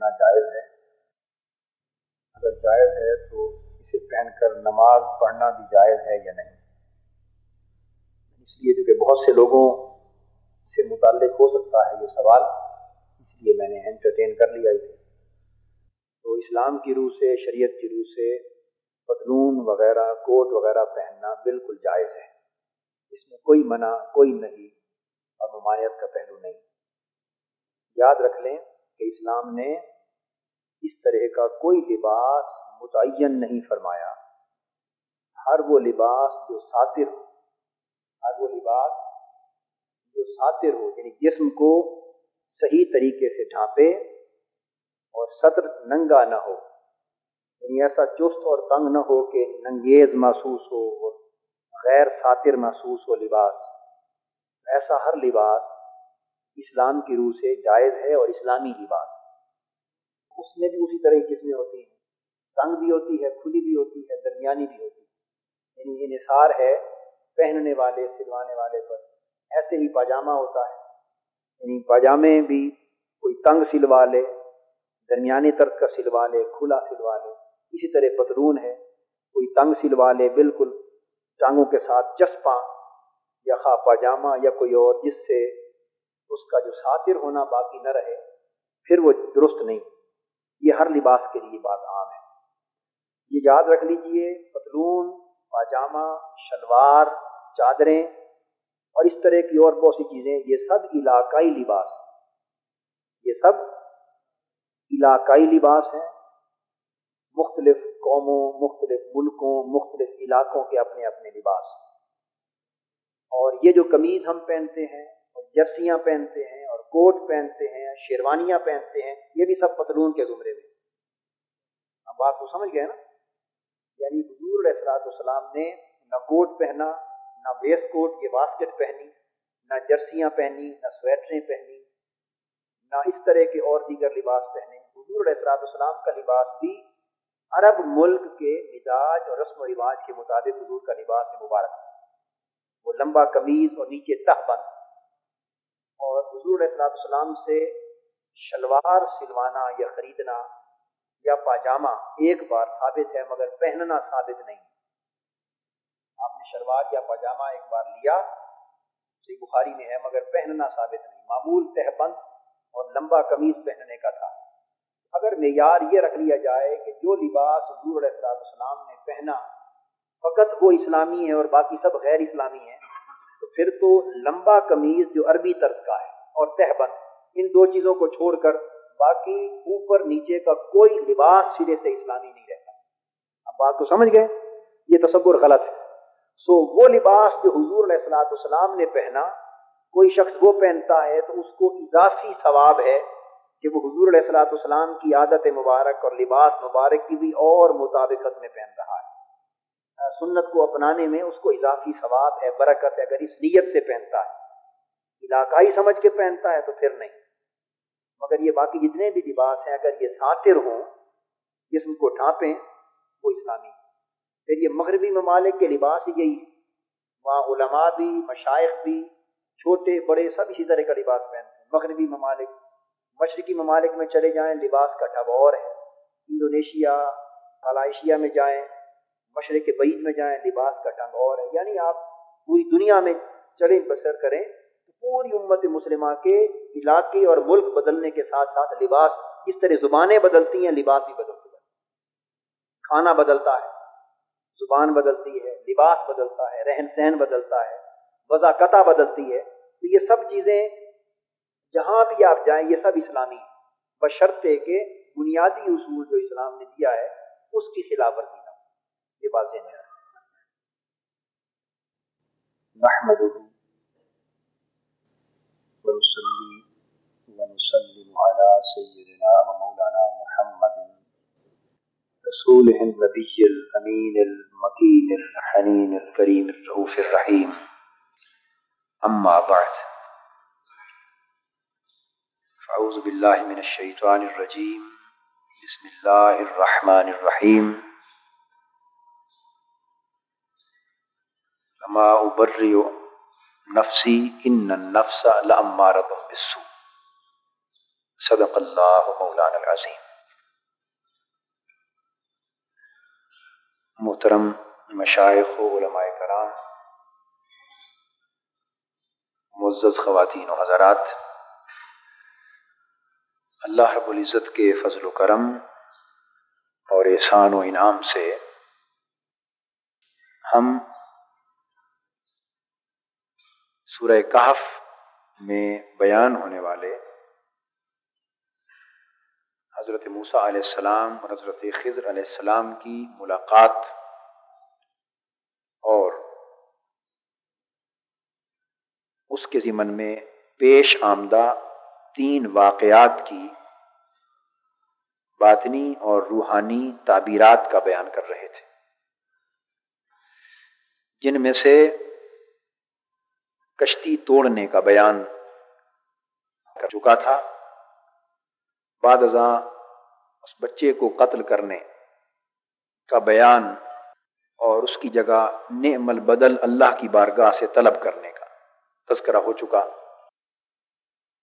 پہننا جائز ہے؟ اگر جائز ہے تو اسے پہن کر نماز پڑھنا بھی جائز ہے یا نہیں؟ اس لیے کہ بہت سے لوگوں سے متعلق ہو سکتا ہے یہ سوال، اس لیے میں نے انٹرٹین کر لیا اسے۔ تو اسلام کی روح سے، شریعت کی روح سے پتلون وغیرہ، کوٹ وغیرہ پہننا بالکل جائز ہے، اس میں کوئی منع، کوئی نہیں اور ممانعت کا پہلو نہیں۔ یاد رکھ لیں کہ اسلام نے اس طرح کا کوئی لباس متعین نہیں فرمایا۔ ہر وہ لباس جو ساتر ہو، ہر وہ لباس جو ساتر ہو، یعنی جسم کو صحیح طریقے سے ڈھانپے اور سطر ننگا نہ ہو، یعنی ایسا چست اور تنگ نہ ہو کہ ننگیز محسوس ہو اور غیر ساتر محسوس ہو لباس، ایسا ہر لباس اسلام کی روح سے جائز ہے اور اسلامی لباس۔ اس میں بھی اسی طرح کی قسمیں ہوتی ہیں، تنگ بھی ہوتی ہے، کھلی بھی ہوتی ہے، درمیانی بھی ہوتی ہے، یعنی یہ انحصار ہے پہننے والے، سلوانے والے پر۔ ایسے ہی پاجامہ ہوتا ہے، یعنی پاجامے بھی کوئی تنگ سلوا لے، درمیانی طرف کا سلوا لے، کھلا سلوا لے۔ اسی طرح پتلون ہے، کوئی تنگ سلوا لے بالکل ٹانگوں کے ساتھ چسپاں، یا خواہ پاجامہ یا کوئی اور جس سے اس کا جو ساتر ہونا باقی نہ رہے، پھر وہ درست نہیں۔ یہ ہر لباس کے لیے بات عام ہے۔ یہ یاد رکھ لیجئے، پتلون، پاجامہ، شلوار، چادریں اور اس طرح کی اور بہت سی چیزیں، یہ سب علاقائی لباس ہیں، یہ سب علاقائی لباس ہیں۔ مختلف قوموں، مختلف ملکوں، مختلف علاقوں کے اپنے اپنے لباس ہیں۔ اور یہ جو قمیض ہم پہنتے ہیں اور جرسیاں پہنتے ہیں اور کوٹ پہنتے ہیں، شیروانیاں پہنتے ہیں، یہ بھی سب پتلون کے زمرے میں۔ اب بات کو سمجھ گئے نا؟ یعنی حضور علیہ السلام نے نہ کوٹ پہنا، نہ ویسٹ کوٹ، یہ واسکٹ پہنی، نہ جرسیاں پہنی، نہ سویٹریں پہنی، نہ اس طرح کے اور دیگر لباس پہنے۔ حضور علیہ السلام کا لباس بھی عرب ملک کے مزاج اور رسم و رواج کے مطابق حضور کا لباس مبارک، وہ لمبا قمیض اور نیچے تہ بند۔ اور حضور علیہ السلام سے شلوار سلوانا یا خریدنا یا پاجامہ ایک بار ثابت ہے، مگر پہننا ثابت نہیں۔ آپ نے شلوار یا پاجامہ ایک بار لیا، صحیح بخاری میں ہے، مگر پہننا ثابت نہیں۔ معمول تہ بند اور لمبا قمیض پہننے کا تھا۔ اگر معیار یہ رکھ لیا جائے کہ جو لباس حضور علیہ السلام نے پہنا فقط وہ اسلامی ہے اور باقی سب غیر اسلامی ہیں، تو پھر تو لمبا قمیض جو عربی طرز کا ہے اور تہ بند، ان دو چیزوں کو چھوڑ کر باقی اوپر نیچے کا کوئی لباس سرے سے اسلامی نہیں رہتا۔ اب بات کو سمجھ گئے؟ یہ تصور غلط ہے۔ سو وہ لباس جو حضور علیہ السلام نے پہنا، کوئی شخص وہ پہنتا ہے تو اس کو اضافی ثواب ہے کہ وہ حضور علیہ السلام کی عادت مبارک اور لباس مبارک کی بھی اور مطابقت میں پہن رہا ہے۔ سنت کو اپنانے میں اس کو اضافی ثواب ہے، برکت ہے، اگر اس نیت سے پہنتا ہے۔ علاقائی سمجھ کے پہنتا ہے تو پھر نہیں۔ مگر یہ باقی جتنے بھی لباس ہیں، اگر یہ ساتر ہوں، جسم کو ڈھانپیں، وہ اسلامی ہے۔ پھر یہ مغربی ممالک کے لباس ہی یہی ہے، وہاں علماء بھی، مشائخ بھی، چھوٹے بڑے سب اسی طرح کا لباس پہنتے ہیں۔ مغربی ممالک، مشرقی ممالک میں چلے جائیں، لباس کا ڈھب اور ہے۔ انڈونیشیا، ملائیشیا میں جائیں، مشرق بعید میں جائیں، لباس کا ڈھنگ اور ہے۔ یعنی آپ پوری دنیا میں چلیں بسر کریں تو پوری امت مسلمہ کے علاقے اور ملک بدلنے کے ساتھ ساتھ لباس، اس طرح زبانیں بدلتی ہیں، لباس بھی بدلتے ہیں۔ کھانا بدلتا ہے، زبان بدلتی ہے، لباس بدلتا ہے، رہن سہن بدلتا ہے، وضاقتہ بدلتی ہے۔ تو یہ سب چیزیں جہاں بھی آپ جائیں، یہ سب اسلامی ہیں، بشرطے کہ بنیادی اصول جو اسلام نے دیا ہے اس کی خلاف ورزی نہ ہو۔ یہ بات ذہن میں رکھیں۔ نحمدہ ونصلی ونسلم علی سیدنا و مولانا محمد رسولہ النبی الامین المکین الحنین الکریم الرؤوف الرحیم، اما بعد، اعوذ باللہ من الشیطان الرجیم، بسم اللہ الرحمن الرحیم، وما ابرئ نفسی ان النفس لامارۃ بالسوء، صدق اللہ مولانا العظیم۔ محترم مشائخ و علماء کرام، معزز خواتین و حضرات، اللہ رب العزت کے فضل و کرم اور احسان و انعام سے ہم سورہ کہف میں بیان ہونے والے حضرت موسیٰ علیہ السلام اور حضرت خضر علیہ السلام کی ملاقات اور اس کے ضمن میں پیش آمدہ 3 واقعات کی باطنی اور روحانی تعبیرات کا بیان کر رہے تھے، جن میں سے کشتی توڑنے کا بیان کر چکا تھا، بعد ازاں اس بچے کو قتل کرنے کا بیان اور اس کی جگہ نعم البدل اللہ کی بارگاہ سے طلب کرنے کا تذکرہ ہو چکا۔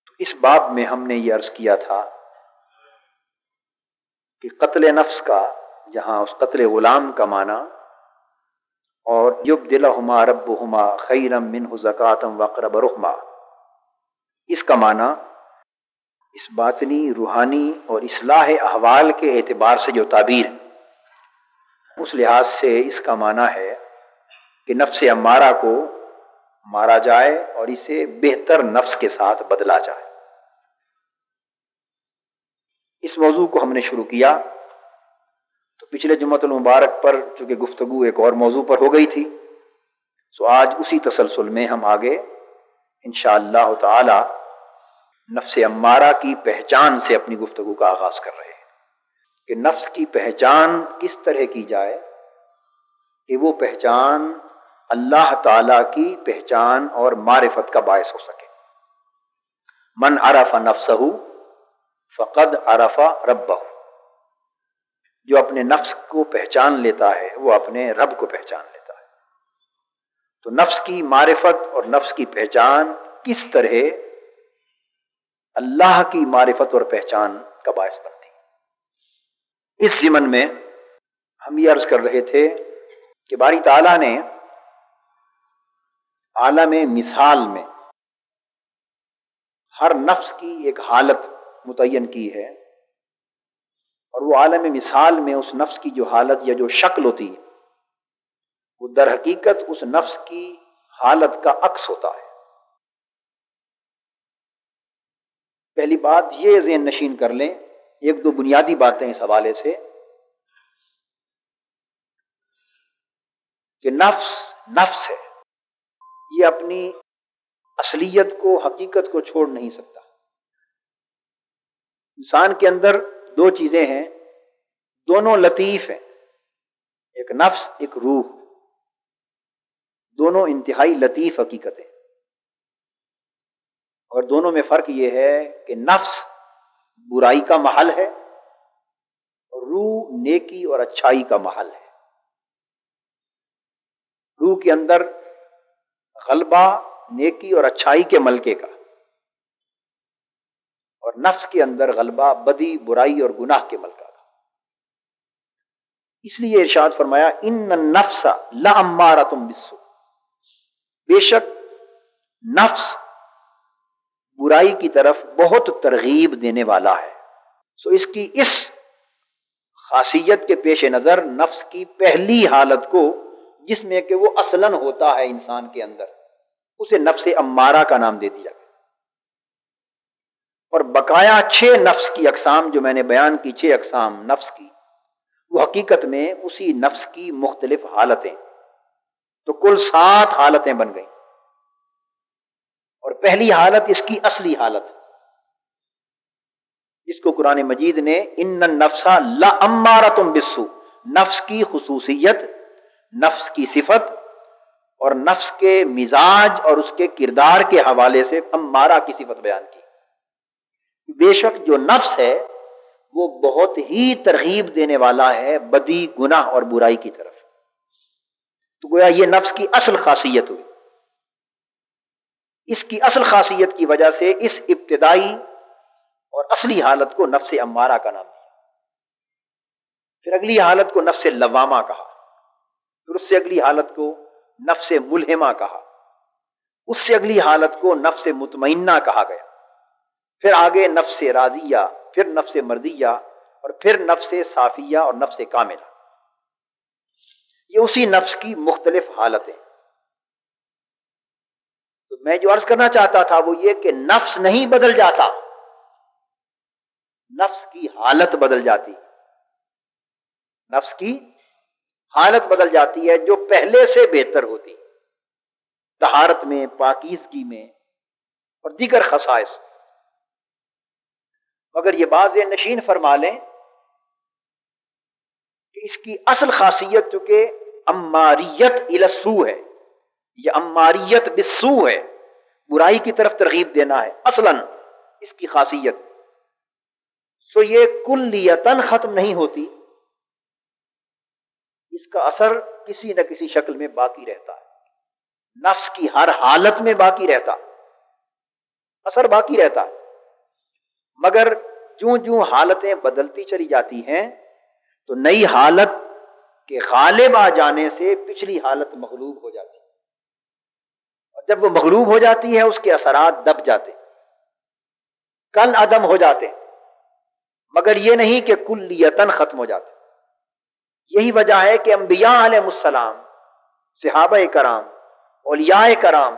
تو اس باب میں ہم نے یہ عرض کیا تھا کہ قتل نفس کا جہاں اس قتل غلام کا معنی اور یبدلہما ربہما خیرا منہ زکاۃ واقرب رحما، اس کا معنی اس باطنی روحانی اور اصلاح احوال کے اعتبار سے جو تعبیر ہے، اس لحاظ سے اس کا معنی ہے کہ نفس امارہ کو مارا جائے اور اسے بہتر نفس کے ساتھ بدلا جائے۔ اس موضوع کو ہم نے شروع کیا تو پچھلے جمعۃ المبارک پر چونکہ گفتگو ایک اور موضوع پر ہو گئی تھی، سو آج اسی تسلسل میں ہم آگے انشاءاللہ تعالی نفس امارہ کی پہچان سے اپنی گفتگو کا آغاز کر رہے ہیں کہ نفس کی پہچان کس طرح کی جائے کہ وہ پہچان اللہ تعالی کی پہچان اور معرفت کا باعث ہو سکے۔ من عرف نفسہ فقد عرف ربہ، جو اپنے نفس کو پہچان لیتا ہے وہ اپنے رب کو پہچان لیتا ہے۔ تو نفس کی معرفت اور نفس کی پہچان کس طرح اللہ کی معرفت اور پہچان کا باعث بنتی ہے۔ اس ضمن میں ہم یہ عرض کر رہے تھے کہ باری تعالیٰ نے عالم مثال میں ہر نفس کی ایک حالت متعین کی ہے، اور وہ عالم مثال میں اس نفس کی جو حالت یا جو شکل ہوتی ہے وہ در حقیقت اس نفس کی حالت کا عکس ہوتا ہے۔ پہلی بات یہ ذہن نشین کر لیں، 1-2 بنیادی باتیں اس حوالے سے، کہ نفس ہے، یہ اپنی اصلیت کو، حقیقت کو چھوڑ نہیں سکتا۔ انسان کے اندر 2 چیزیں ہیں، دونوں لطیف ہیں، ایک نفس ایک روح، دونوں انتہائی لطیف حقیقتیں، اور دونوں میں فرق یہ ہے کہ نفس برائی کا محل ہے اور روح نیکی اور اچھائی کا محل ہے۔ روح کے اندر غلبہ نیکی اور اچھائی کے ملکے کا، اور نفس کے اندر غلبہ بدی برائی اور گناہ کے ملکہ کا۔ اس لیے ارشاد فرمایا ان النفس لامارۃ بالسوء، بے شک نفس برائی کی طرف بہت ترغیب دینے والا ہے۔ سو اس کی اس خاصیت کے پیش نظر نفس کی پہلی حالت کو، جس میں کہ وہ اصلاً ہوتا ہے انسان کے اندر، اسے نفس امارہ کا نام دے دیا گیا۔ اور بقایا 6 نفس کی اقسام جو میں نے بیان کی، 6 اقسام نفس کی، وہ حقیقت میں اسی نفس کی مختلف حالتیں، تو کل 7 حالتیں بن گئیں۔ اور پہلی حالت اس کی اصلی حالت، جس کو قرآن مجید نے ان النفس لامارۃ بالسوء، نفس کی خصوصیت، نفس کی صفت اور نفس کے مزاج اور اس کے کردار کے حوالے سے امارہ کی صفت بیان کی۔ بے شک جو نفس ہے وہ بہت ہی ترغیب دینے والا ہے بدی، گناہ اور برائی کی طرف۔ تو گویا یہ نفس کی اصل خاصیت ہوئی۔ اس کی اصل خاصیت کی وجہ سے اس ابتدائی اور اصلی حالت کو نفس امارہ کا نام دیا. پھر اگلی حالت کو نفس لوامہ کہا، پھر اس سے اگلی حالت کو نفس ملہمہ کہا، اس سے اگلی حالت کو نفس مطمئنہ کہا گیا، پھر آگے نفس راضیہ، پھر نفس مردیہ، اور پھر نفس صافیہ اور نفس کاملہ. یہ اسی نفس کی مختلف حالتیں. تو میں جو عرض کرنا چاہتا تھا وہ یہ کہ نفس نہیں بدل جاتا، نفس کی حالت بدل جاتی. نفس کی حالت بدل جاتی ہے جو پہلے سے بہتر ہوتی، طہارت میں، پاکیزگی میں اور دیگر خصائص. مگر یہ باز نشین فرما لیں کہ اس کی اصل خاصیت چونکہ اماریت الی السوء ہے، یہ اماریت بالسوء ہے، برائی کی طرف ترغیب دینا ہے اصلاً اس کی خاصیت. سو یہ کلیتاً ختم نہیں ہوتی، اس کا اثر کسی نہ کسی شکل میں باقی رہتا ہے. نفس کی ہر حالت میں باقی رہتا، اثر باقی رہتا. مگر جوں جوں حالتیں بدلتی چلی جاتی ہیں تو نئی حالت کے غالب آ جانے سے پچھلی حالت مغلوب ہو جاتی، اور جب وہ مغلوب ہو جاتی ہے اس کے اثرات دب جاتے، کل عدم ہو جاتے. مگر یہ نہیں کہ کلیتاً ختم ہو جاتے. یہی وجہ ہے کہ انبیاء علیہ السلام، صحابہ کرام، اولیاء کرام،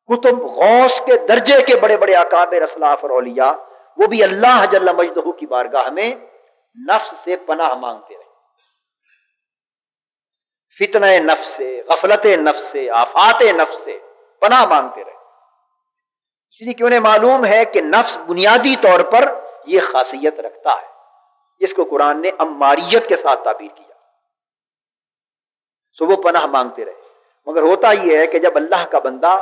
کتب غوث کے درجے کے بڑے بڑے اکابر اسلاف اور اولیاء، وہ بھی اللہ جل مجدہ کی بارگاہ میں نفس سے پناہ مانگتے رہے. فتنہ نفس سے، غفلت نفس سے، آفات نفس سے پناہ مانگتے رہے. اس لیے کہ انہیں معلوم ہے کہ نفس بنیادی طور پر یہ خاصیت رکھتا ہے جس کو قرآن نے اماریت کے ساتھ تعبیر کیا. سو وہ پناہ مانگتے رہے. مگر ہوتا یہ ہے کہ جب اللہ کا بندہ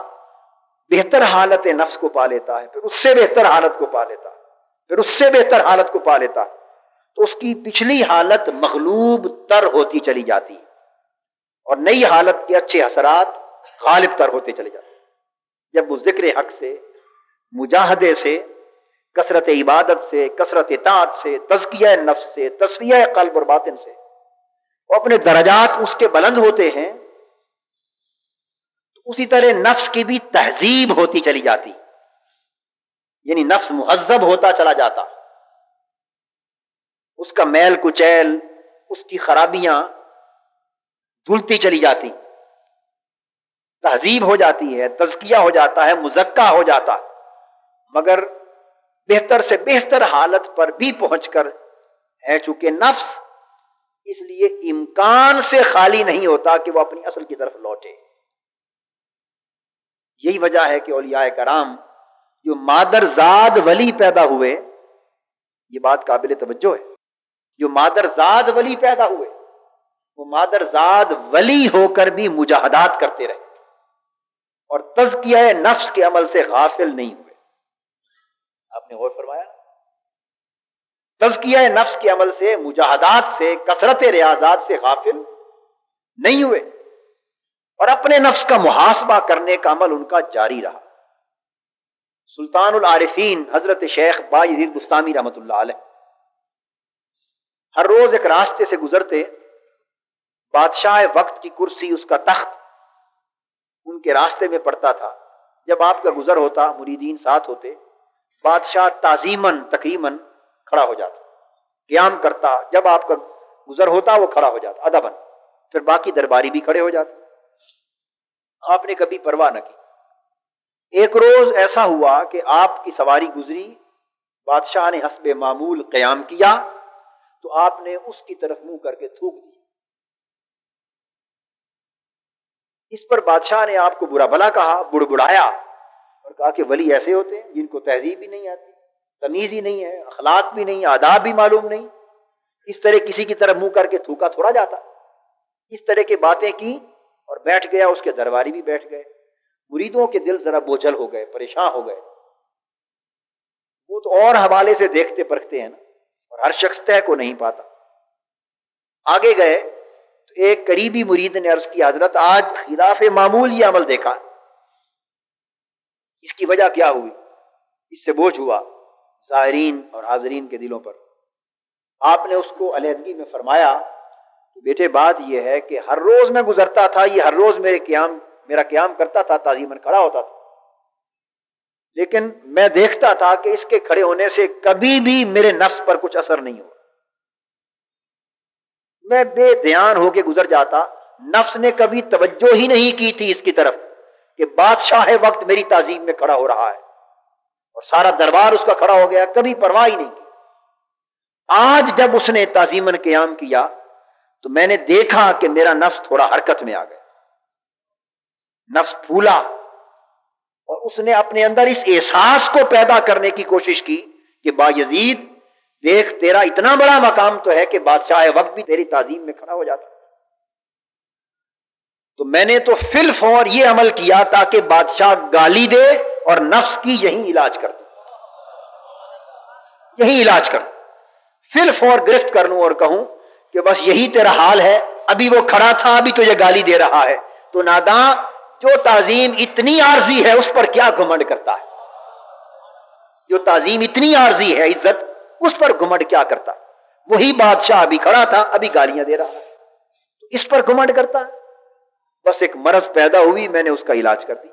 بہتر حالت نفس کو پا لیتا ہے، پھر اس سے بہتر حالت کو پا لیتا ہے، پھر اس سے بہتر حالت کو پا لیتا ہے، تو اس کی پچھلی حالت مغلوب تر ہوتی چلی جاتی ہے اور نئی حالت کے اچھے اثرات غالب تر ہوتے چلے جاتے ہیں. جب وہ ذکر حق سے، مجاہدے سے، کثرت عبادت سے، کثرت اطاعت سے، تزکیہ نفس سے، تصفیہ قلب اور باطن سے وہ اپنے درجات اس کے بلند ہوتے ہیں، تو اسی طرح نفس کی بھی تہذیب ہوتی چلی جاتی، یعنی نفس مہذب ہوتا چلا جاتا، اس کا میل کچیل، اس کی خرابیاں دھلتی چلی جاتی، تہذیب ہو جاتی ہے، تزکیہ ہو جاتا ہے، مزکہ ہو جاتا. مگر بہتر سے بہتر حالت پر بھی پہنچ کر ہے چونکہ نفس، اس لیے امکان سے خالی نہیں ہوتا کہ وہ اپنی اصل کی طرف لوٹے. یہی وجہ ہے کہ اولیاء کرام جو مادر زاد ولی پیدا ہوئے، یہ بات قابل توجہ ہے، جو مادر زاد ولی پیدا ہوئے وہ مادر زاد ولی ہو کر بھی مجاہدات کرتے رہے اور تزکیہ نفس کے عمل سے غافل نہیں ہوئے. آپ نے غور فرمایا؟ تزکیہ نفس کے عمل سے، مجاہدات سے، کثرت ریاضات سے غافل نہیں ہوئے اور اپنے نفس کا محاسبہ کرنے کا عمل ان کا جاری رہا. سلطان العارفین حضرت شیخ بایزید بستامی رحمۃ اللہ علیہ ہر روز ایک راستے سے گزرتے، بادشاہ وقت کی کرسی، اس کا تخت ان کے راستے میں پڑتا تھا. جب آپ کا گزر ہوتا، مریدین ساتھ ہوتے، بادشاہ تعظیماً تکریماً کھڑا ہو جاتا، قیام کرتا. جب آپ کا گزر ہوتا وہ کھڑا ہو جاتا ادباً، پھر باقی درباری بھی کھڑے ہو جاتے. آپ نے کبھی پرواہ نہ کی. ایک روز ایسا ہوا کہ آپ کی سواری گزری، بادشاہ نے حسب معمول قیام کیا تو آپ نے اس کی طرف منہ کر کے تھوک دیا. اس پر بادشاہ نے آپ کو برا بھلا کہا، بڑبڑایا اور کہا کہ ولی ایسے ہوتے ہیں جن کو تہذیب بھی نہیں آتی، تمیز ہی نہیں ہے، اخلاق بھی نہیں، آداب بھی معلوم نہیں، اس طرح کسی کی طرف منہ کر کے تھوکا تھوڑا جاتا. اس طرح کی باتیں کی اور بیٹھ گیا. اس کے درباری بھی بیٹھ گئے. مریدوں کے دل ذرا بوجھل ہو گئے، پریشان ہو گئے. وہ تو اور حوالے سے دیکھتے پرکھتے ہیں نا، اور ہر شخص طے کو نہیں پاتا. آگے گئے تو ایک قریبی مرید نے عرض کی، حضرت آج خلاف معمول یہ عمل دیکھا، اس کی وجہ کیا ہوئی؟ اس سے بوجھ ہوا. زائرین اور حاضرین کے دلوں پر. آپ نے اس کو علیحدگی میں فرمایا کہ بیٹے بات یہ ہے کہ ہر روز میں گزرتا تھا، یہ ہر روز میرا قیام کرتا تھا، تعظیماً کھڑا ہوتا تھا، لیکن میں دیکھتا تھا کہ اس کے کھڑے ہونے سے کبھی بھی میرے نفس پر کچھ اثر نہیں ہوا. میں بے دھیان ہو کے گزر جاتا، نفس نے کبھی توجہ ہی نہیں کی تھی اس کی طرف کہ بادشاہ وقت میری تعظیم میں کھڑا ہو رہا ہے اور سارا دربار اس کا کھڑا ہو گیا، کبھی پرواہ ہی نہیں کی. آج جب اس نے تعظیماً قیام کیا تو میں نے دیکھا کہ میرا نفس تھوڑا حرکت میں آ گیا، نفس پھولا، اور اس نے اپنے اندر اس احساس کو پیدا کرنے کی کوشش کی کہ بایزید دیکھ، تیرا اتنا بڑا مقام تو ہے کہ بادشاہ وقت بھی تیری تعظیم میں کھڑا ہو جاتا. تو میں نے تو فی الفور یہ عمل کیا تاکہ بادشاہ گالی دے اور نفس کی یہی علاج کر دوں، یہی علاج کر دوں، فی الفور گرفت کر لوں اور کہوں کہ بس یہی تیرا حال ہے، ابھی وہ کھڑا تھا، ابھی تجھے گالی دے رہا ہے، تو ناداں جو تعظیم اتنی عارضی ہے اس پر کیا گھمنڈ کرتا ہے؟ جو تعظیم اتنی عارضی ہے، عزت، اس پر گھمنڈ کیا کرتا؟ وہی بادشاہ ابھی کھڑا تھا، ابھی گالیاں دے رہا ہے، تو اس پر گھمنڈ کرتا ہے. بس ایک مرض پیدا ہوئی، میں نے اس کا علاج کر دی.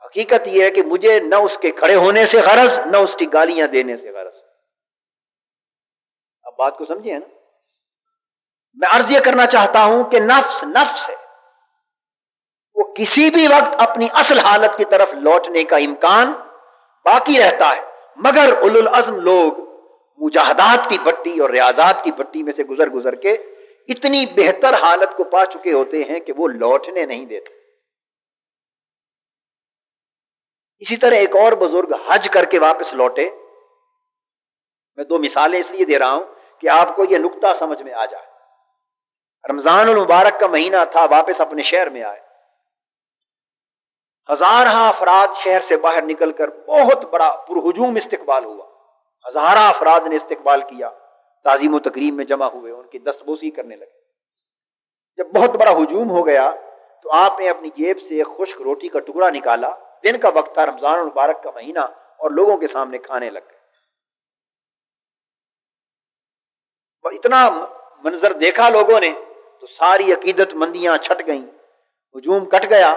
حقیقت یہ ہے کہ مجھے نہ اس کے کھڑے ہونے سے غرض، نہ اس کی گالیاں دینے سے غرض. اب بات کو سمجھے نا؟ میں عرض یہ کرنا چاہتا ہوں کہ نفس ہے، وہ کسی بھی وقت اپنی اصل حالت کی طرف لوٹنے کا امکان باقی رہتا ہے، مگر اولو العزم لوگ مجاہدات کی بٹی اور ریاضات کی بٹی میں سے گزر گزر کے اتنی بہتر حالت کو پا چکے ہوتے ہیں کہ وہ لوٹنے نہیں دیتے. اسی طرح ایک اور بزرگ حج کر کے واپس لوٹے. میں دو مثالیں اس لیے دے رہا ہوں کہ آپ کو یہ نکتہ سمجھ میں آ جائے. رمضان المبارک کا مہینہ تھا، واپس اپنے شہر میں آئے. ہزارہ افراد شہر سے باہر نکل کر بہت بڑا پرہجوم استقبال ہوا. ہزارہ افراد نے استقبال کیا، تعظیم و تکریم میں جمع ہوئے، ان کی دستبوسی کرنے لگے. جب بہت بڑا ہجوم ہو گیا تو آپ نے اپنی جیب سے ایک خشک روٹی کا ٹکڑا نکالا. دن کا وقت تھا، رمضان المبارک کا مہینہ، اور لوگوں کے سامنے کھانے لگ گئے. اتنا منظر دیکھا لوگوں نے تو ساری عقیدت مندیاں چھٹ گئیں، ہجوم کٹ گیا،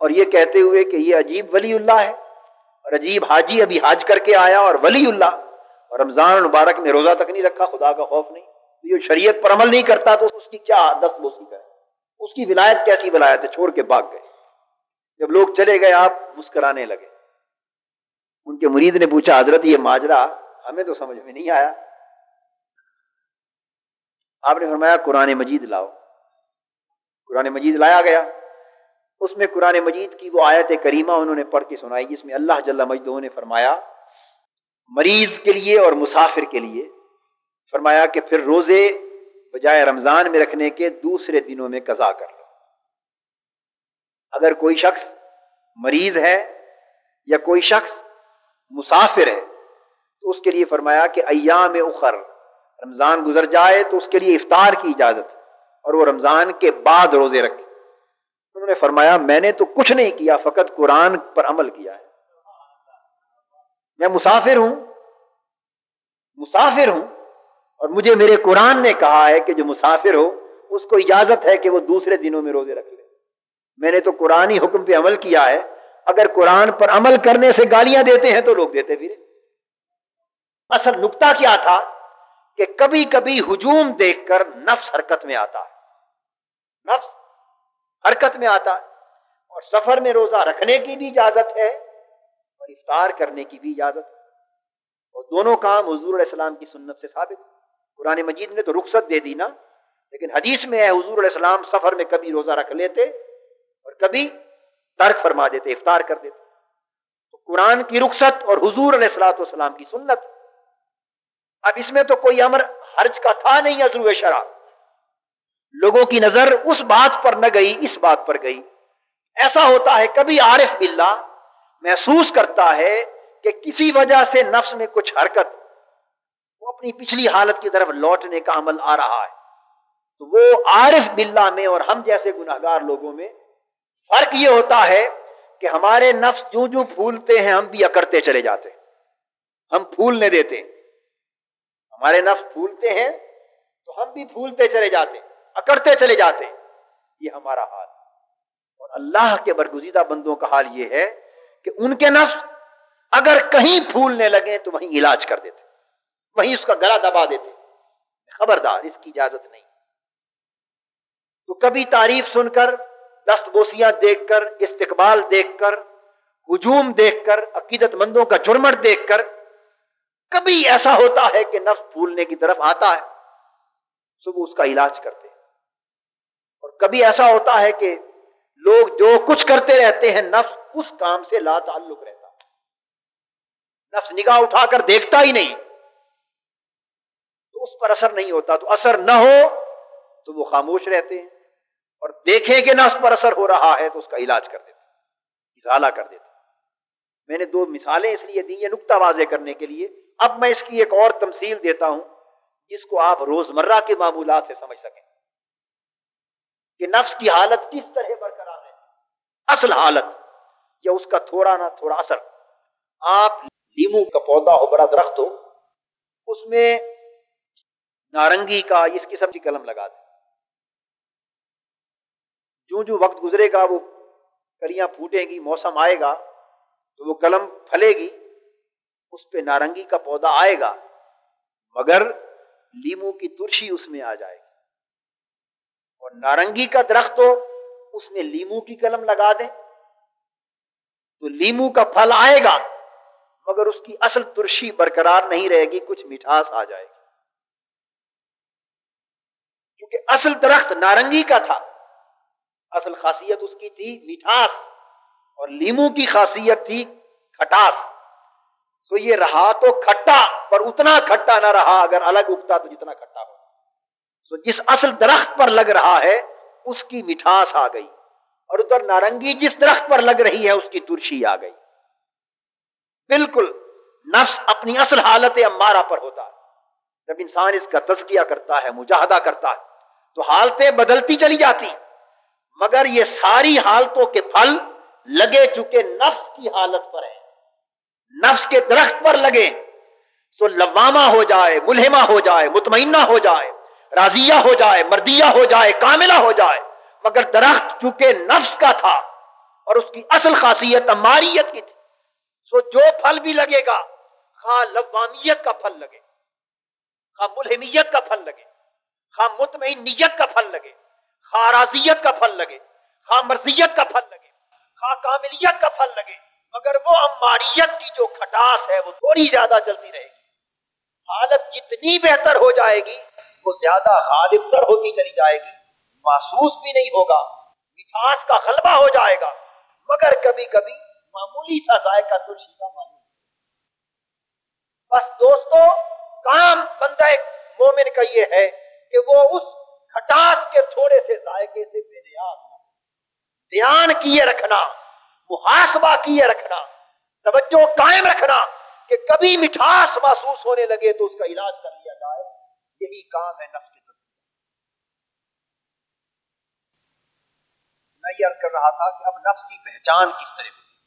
اور یہ کہتے ہوئے کہ یہ عجیب ولی اللہ ہے، اور عجیب حاجی ابھی حج کر کے آیا اور ولی اللہ، اور رمضان المبارک میں روزہ تک نہیں رکھا، خدا کا خوف نہیں، تو یہ شریعت پر عمل نہیں کرتا تو اس کی کیا دست بوسی کرے، اس کی ولایت کیسی ولایت ہے. چھوڑ کے بھاگ گئے. جب لوگ چلے گئے آپ مسکرانے لگے. ان کے مرید نے پوچھا حضرت یہ ماجرا ہمیں تو سمجھ میں نہیں آیا. آپ نے فرمایا قرآن مجید لاؤ. قرآن مجید لایا گیا. اس میں قرآن مجید کی وہ آیت کریمہ انہوں نے پڑھ کے سنائی جس میں اللہ جل مجدہ نے فرمایا مریض کے لیے اور مسافر کے لیے، فرمایا کہ پھر روزے بجائے رمضان میں رکھنے کے دوسرے دنوں میں قضا کر لو. اگر کوئی شخص مریض ہے یا کوئی شخص مسافر ہے تو اس کے لیے فرمایا کہ ایام اخر، رمضان گزر جائے تو اس کے لیے افطار کی اجازت ہے اور وہ رمضان کے بعد روزے رکھے. انہوں نے فرمایا میں نے تو کچھ نہیں کیا، فقط قرآن پر عمل کیا ہے. میں مسافر ہوں اور مجھے میرے قرآن نے کہا ہے کہ جو مسافر ہو اس کو اجازت ہے کہ وہ دوسرے دنوں میں روزے رکھ لے. میں نے تو قرآنی حکم پہ عمل کیا ہے. اگر قرآن پر عمل کرنے سے گالیاں دیتے ہیں تو لوگ دیتے پھرے. اصل نکتہ کیا تھا کہ کبھی کبھی ہجوم دیکھ کر نفس حرکت میں آتا ہے، نفس حرکت میں آتا ہے، اور سفر میں روزہ رکھنے کی بھی اجازت ہے اور افطار کرنے کی بھی اجازت ہے، اور دونوں کام حضور علیہ السلام کی سنت سے ثابت. قرآن مجید نے تو رخصت دے دی نا، لیکن حدیث میں ہے حضور علیہ السلام سفر میں کبھی روزہ رکھ لیتے اور کبھی ترک فرما دیتے، افطار کر دیتے. تو قرآن کی رخصت اور حضور علیہ السلام کی سنت. اب اس میں تو کوئی امر حرج کا تھا نہیں عذر شرع. لوگوں کی نظر اس بات پر نہ گئی، اس بات پر گئی. ایسا ہوتا ہے کبھی عارف باللہ محسوس کرتا ہے کہ کسی وجہ سے نفس میں کچھ حرکت، وہ اپنی پچھلی حالت کی طرف لوٹنے کا عمل آ رہا ہے، تو وہ عارف باللہ میں اور ہم جیسے گناہگار لوگوں میں فرق یہ ہوتا ہے کہ ہمارے نفس جو پھولتے ہیں ہم بھی اکڑتے چلے جاتے ہیں. ہم پھولنے دیتے ہیں، ہمارے نفس پھولتے ہیں تو ہم بھی پھولتے چلے جاتے، اکڑتے چلے جاتے، یہ ہمارا حال۔ اور اللہ کے برگزیدہ بندوں کا حال یہ ہے کہ ان کے نفس اگر کہیں پھولنے لگے تو وہیں علاج کر دیتے، وہیں اس کا گلا دبا دیتے، خبردار اس کی اجازت نہیں۔ تو کبھی تعریف سن کر، دست بوسیاں دیکھ کر، استقبال دیکھ کر، ہجوم دیکھ کر، عقیدت مندوں کا جرمٹ دیکھ کر کبھی ایسا ہوتا ہے کہ نفس پھولنے کی طرف آتا ہے، صبح اس کا علاج کرتے ہیں۔ اور کبھی ایسا ہوتا ہے کہ لوگ جو کچھ کرتے رہتے ہیں نفس اس کام سے لا تعلق رہتا ہے، نفس نگاہ اٹھا کر دیکھتا ہی نہیں، تو اس پر اثر نہیں ہوتا۔ تو اثر نہ ہو تو وہ خاموش رہتے ہیں، اور دیکھیں کہ نفس پر اثر ہو رہا ہے تو اس کا علاج کر دیتے، ازالہ کر دیتے۔ میں نے 2 مثالیں اس لیے دی یہ نقطہ واضح کرنے کے لیے۔ اب میں اس کی ایک اور تمثیل دیتا ہوں جس کو آپ روزمرہ کے معمولات سے سمجھ سکیں کہ نفس کی حالت کس طرح برقرار ہے، اصل حالت یا اس کا تھوڑا نہ تھوڑا اثر۔ آپ لیمو کا پودا ہو، بڑا درخت ہو، اس میں نارنگی کا اس قسم کی کلم لگا دیں، جو وقت گزرے گا وہ کلیاں پھوٹیں گی، موسم آئے گا تو وہ کلم پھلے گی، اس پہ نارنگی کا پودا آئے گا، مگر لیمو کی ترشی اس میں آ جائے گی۔ اور نارنگی کا درخت ہو، اس میں لیمو کی کلم لگا دیں تو لیمو کا پھل آئے گا، مگر اس کی اصل ترشی برقرار نہیں رہے گی، کچھ مٹھاس آ جائے گی، کیونکہ اصل درخت نارنگی کا تھا، اصل خاصیت اس کی تھی مٹھاس، اور لیمو کی خاصیت تھی کھٹاس۔ تو یہ رہا تو کھٹا، پر اتنا کھٹا نہ رہا اگر الگ اگتا تو جتنا کھٹا ہو۔ تو جس اصل درخت پر لگ رہا ہے اس کی مٹھاس آ گئی، اور ادھر نارنگی جس درخت پر لگ رہی ہے اس کی ترشی آ گئی۔ بالکل نفس اپنی اصل حالت امارہ پر ہوتا ہے۔ جب انسان اس کا تزکیہ کرتا ہے، مجاہدہ کرتا ہے، تو حالتیں بدلتی چلی جاتی، مگر یہ ساری حالتوں کے پھل لگے چکے نفس کی حالت پر ہیں۔ نفس کے درخت پر لگے سو لوامہ ہو جائے، ملہمہ ہو جائے، مطمئنہ ہو جائے، راضیہ ہو جائے، مردیہ ہو جائے، کاملہ ہو جائے، مگر درخت چونکہ نفس کا تھا اور اس کی اصل خاصیت اماریت کی تھی، سو جو پھل بھی لگے گا، خواہ لوامیت کا پھل لگے، خواہ ملہمیت کا پھل لگے، خواہ مطمئنیت کا پھل لگے، خواہ راضیت کا پھل لگے، خواہ مرضیت کا پھل لگے، خواہ کاملیت کا پھل لگے، مگر وہ اماریت کی جو کھٹاس ہے وہ تھوڑی زیادہ چلتی رہے گی۔ حالت جتنی بہتر ہو جائے گی وہ زیادہ غالب تر ہوتی چلی جائے گی، محسوس بھی نہیں ہوگا، مٹھاس کا غلبہ ہو جائے گا، مگر کبھی کبھی معمولی سا ذائقہ تلخی کا معلوم۔ بس دوستو، کام بندہ مومن کا یہ ہے کہ وہ اس کھٹاس کے تھوڑے سے ذائقے سے بے نیاز ہو، دھیان کیے رکھنا، محاسبہ کیے رکھنا، توجہ قائم رکھنا کہ کبھی مٹھاس محسوس ہونے لگے تو اس کا علاج کر لیا جائے۔ یہی کام ہے نفس کے تزکیہ۔ میں یہ عرض کر رہا تھا کہ اب نفس کی پہچان کس طرح ہوتی ہے۔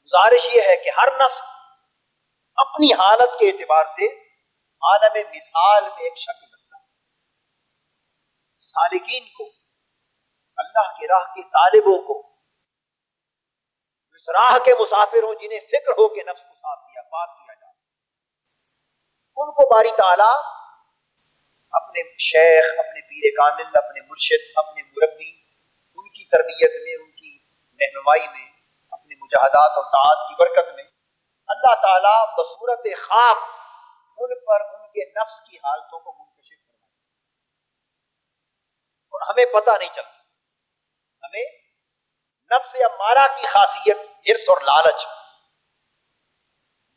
گزارش یہ ہے کہ ہر نفس اپنی حالت کے اعتبار سے عالم مثال میں ایک شکل رکھتا ہے۔ سالکین کو، اللہ کی راہ کے طالبوں کو، اس راہ کے مسافر ہوں جنہیں فکر ہو کہ نفس کو صاف کیا، پاک کیا جائے، ان کو باری تعالیٰ اپنے شیخ، اپنے پیر کامل، اپنے مرشد، اپنے مربی، ان کی تربیت میں، ان کی رہنمائی میں، اپنے مجاہدات اور طاعات کی برکت میں اللہ تعالیٰ بصورت خواب ان پر ان کے نفس کی حالتوں کو منکشف کرواتا ہے، اور ہمیں پتہ نہیں چلتا۔ ہمیں نفس امارہ کی خاصیت حرص اور لالچ،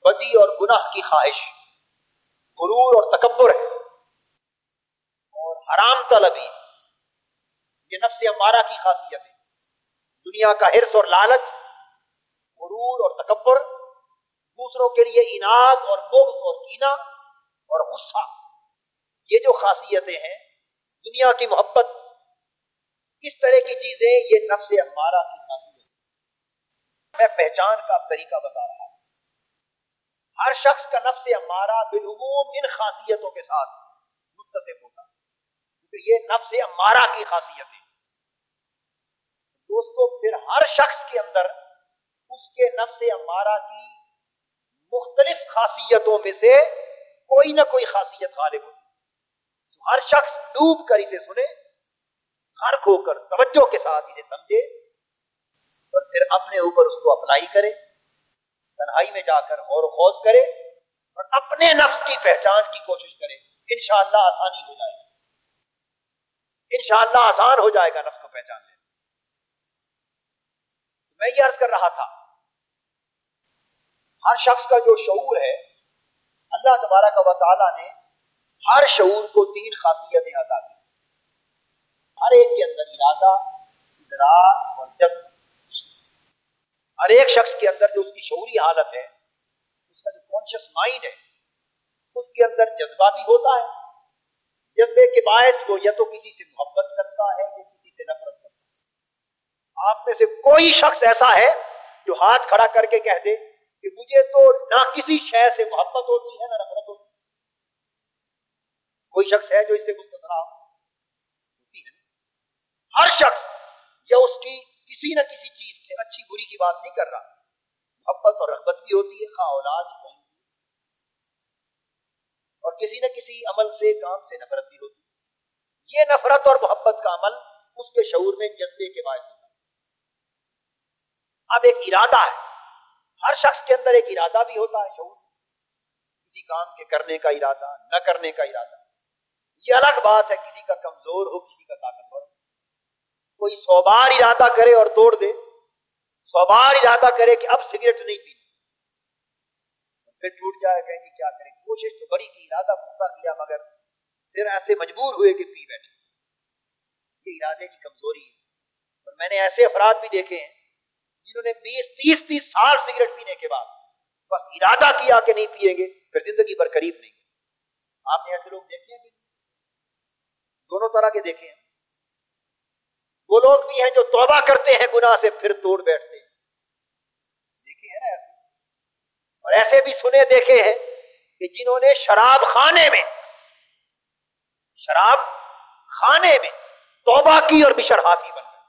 بدی اور گناہ کی خواہش، غرور اور تکبر ہے، اور حرام طلبی، یہ نفس امارہ کی خاصیت ہے۔ دنیا کا حرص اور لالچ، غرور اور تکبر، دوسروں کے لیے اناد اور بغض اور کینہ اور غصہ، یہ جو خاصیتیں ہیں، دنیا کی محبت، اس طرح کی چیزیں، یہ نفس امارہ کی خاصیت ہے۔ میں پہچان کا طریقہ بتا رہا ہوں۔ ہر شخص کا نفس امارہ بالعموم ان خاصیتوں کے ساتھ متصف ہوتا ہے، کیونکہ یہ نفس امارہ کی خاصیت ہے۔ دوستو پھر ہر شخص کے اندر اس کے نفس امارہ کی مختلف خاصیتوں میں سے کوئی نہ کوئی خاصیت غالب ہوتی ہے۔ ہر شخص ڈوب کر اسے سنے، غرق ہو کر توجہ کے ساتھ اسے سمجھے اور پھر اپنے اوپر اس کو اپلائی کرے، تنہائی میں جا کر غور و خوض کرے اور اپنے نفس کی پہچان کی کوشش کرے۔ انشاءاللہ آسانی ہو جائے گی، انشاءاللہ آسان ہو جائے گا نفس کو پہچان لینا۔ میں یہ عرض کر رہا تھا، ہر شخص کا جو شعور ہے، اللہ تبارک و تعالی نے ہر شعور کو 3 خاصیتیں عطا کی، ہر ایک کے اندر ارادہ، ادراک اور جذب۔ ہر ایک شخص کے اندر جو اس کی شعوری حالت ہے، اس کا جو کانشیس مائنڈ ہے، اس کے اندر جذبہ بھی ہوتا ہے۔ جذبے کے باعث وہ یا تو کسی سے محبت کرتا ہے یا کسی سے نفرت کرتا ہے۔ آپ میں سے کوئی شخص ایسا ہے جو ہاتھ کھڑا کر کے کہہ دے کہ مجھے تو نہ کسی شے سے محبت ہوتی ہے نہ نفرت ہوتی ہے؟ کوئی شخص ہے جو اس سے مستثنا ہوتی ہے؟ ہر شخص یا اس کی کسی نہ کسی چیز سے اچھی بری کی بات نہیں کر رہا، محبت اور رغبت بھی ہوتی ہے، خواہ اولاد ہی کہیں، اور کسی نہ کسی عمل سے، کام سے نفرت بھی ہوتی ہے۔ یہ نفرت اور محبت کا عمل اس کے شعور میں جذبے کے باعث ہوتا ہے۔ اب ایک ارادہ ہے، ہر شخص کے اندر ایک ارادہ بھی ہوتا ہے، شعور، کسی کام کے کرنے کا ارادہ، نہ کرنے کا ارادہ۔ یہ الگ بات ہے کسی کا کمزور ہو، کسی کا طاقتور ہو۔ کوئی 100 بار ارادہ کرے اور توڑ دے، 100 بار ارادہ کرے کہ اب سگریٹ نہیں پینی، پھر ٹوٹ جائے، کہیں گے کیا کریں، کوشش تو بڑی کی، ارادہ پختہ کیا، مگر پھر ایسے مجبور ہوئے کہ پی بیٹھے۔ یہ ارادے کی کمزوری ہے۔ اور میں نے ایسے افراد بھی دیکھے ہیں جنہوں نے 20-30 سال سگریٹ پینے کے بعد بس ارادہ کیا کہ نہیں پیئیں گے، پھر زندگی بھر قریب نہیں گئے۔ آپ نے ایسے لوگ دیکھے ہیں؟ دونوں طرح کے دیکھے ہیں۔ وہ لوگ بھی ہیں جو توبہ کرتے ہیں گناہ سے پھر توڑ بیٹھتے ہیں، دیکھے ہیں نا ایسے۔ اور ایسے بھی سنے دیکھے ہیں کہ جنہوں نے شراب خانے میں توبہ کی اور بشر حافی بن گئے،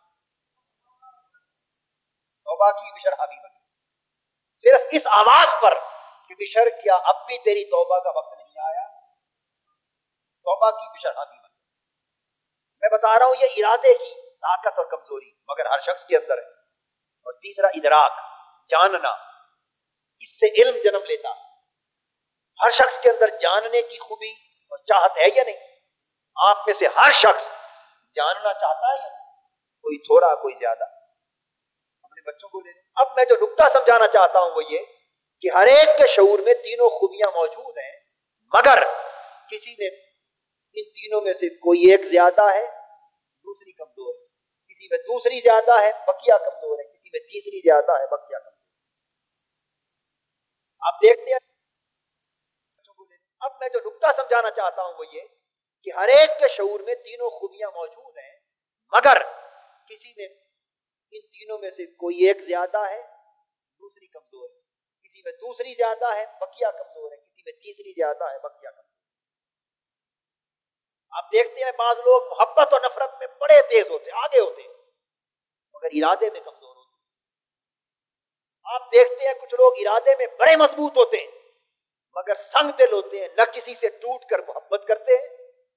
توبہ کی بشر حافی بن گئے، صرف اس آواز پر کہ بشر کیا اب بھی تیری توبہ کا وقت نہیں آیا، توبہ کی بشر حافی بن گئے۔ میں بتا رہا ہوں یہ ارادے کی طاقت اور کمزوری مگر ہر شخص کے اندر ہے۔ اور تیسرا ادراک، جاننا، اس سے علم جنم لیتا۔ ہر شخص کے اندر جاننے کی خوبی اور چاہت ہے یا نہیں؟ آپ میں سے ہر شخص جاننا چاہتا ہے یا نہیں؟ کوئی تھوڑا کوئی زیادہ۔ اپنے بچوں کو لے لیں۔ اب میں جو نقطہ سمجھانا چاہتا ہوں وہ یہ کہ ہر ایک کے شعور میں تینوں خوبیاں موجود ہیں، مگر کسی میں ان تینوں میں سے کوئی ایک زیادہ ہے، دوسری کمزور ہے، کسی میں دوسری زیادہ ہے، بقیہ کمزور ہے، کسی میں تیسری زیادہ ہے، بقیہ کمزور ہے۔ آپ دیکھتے ہیں، اب میں جو نقطہ سمجھانا چاہتا ہوں وہ یہ کہ ہر ایک کے شعور میں تینوں خوبیاں موجود ہیں، مگر کسی میں ان تینوں میں سے کوئی ایک زیادہ ہے، دوسری کمزور ہے، کسی میں دوسری زیادہ ہے، بقیہ کمزور ہے، کسی میں تیسری زیادہ ہے، بقیہ کمزور ہے۔ آپ دیکھتے ہیں بعض لوگ محبت اور نفرت میں بڑے تیز ہوتے ہیں، آگے ہوتے ہیں، مگر ارادے میں کمزور ہوتے ہیں۔ آپ دیکھتے ہیں کچھ لوگ ارادے میں بڑے مضبوط ہوتے ہیں مگر سنگ دل ہوتے ہیں، نہ کسی سے ٹوٹ کر محبت کرتے ہیں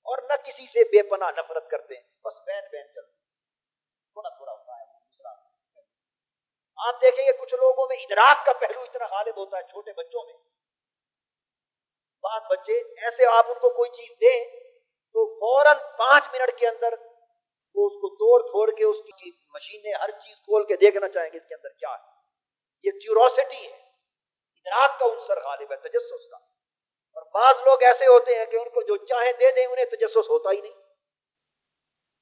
اور نہ کسی سے بے پناہ نفرت کرتے ہیں، بس بین بین چلتے ہیں، تھوڑا تھوڑا ہوتا ہے دوسرا۔ آپ دیکھیں گے کچھ لوگوں میں ادراک کا پہلو اتنا غالب ہوتا ہے، چھوٹے بچوں میں بعض بچے ایسے، آپ ان کو کوئی چیز دیں تو فوراً 5 منٹ کے اندر وہ اس کو توڑ پھوڑ کے اس کی مشینیں ہر چیز کھول کے دیکھنا چاہیں گے اس کے اندر کیا ہے۔ یہ کیوروسٹی ہے، ادراک کا عنصر غالب ہے، تجسس کا۔ اور بعض لوگ ایسے ہوتے ہیں کہ ان کو جو چاہیں دے دیں، انہیں تجسس ہوتا ہی نہیں،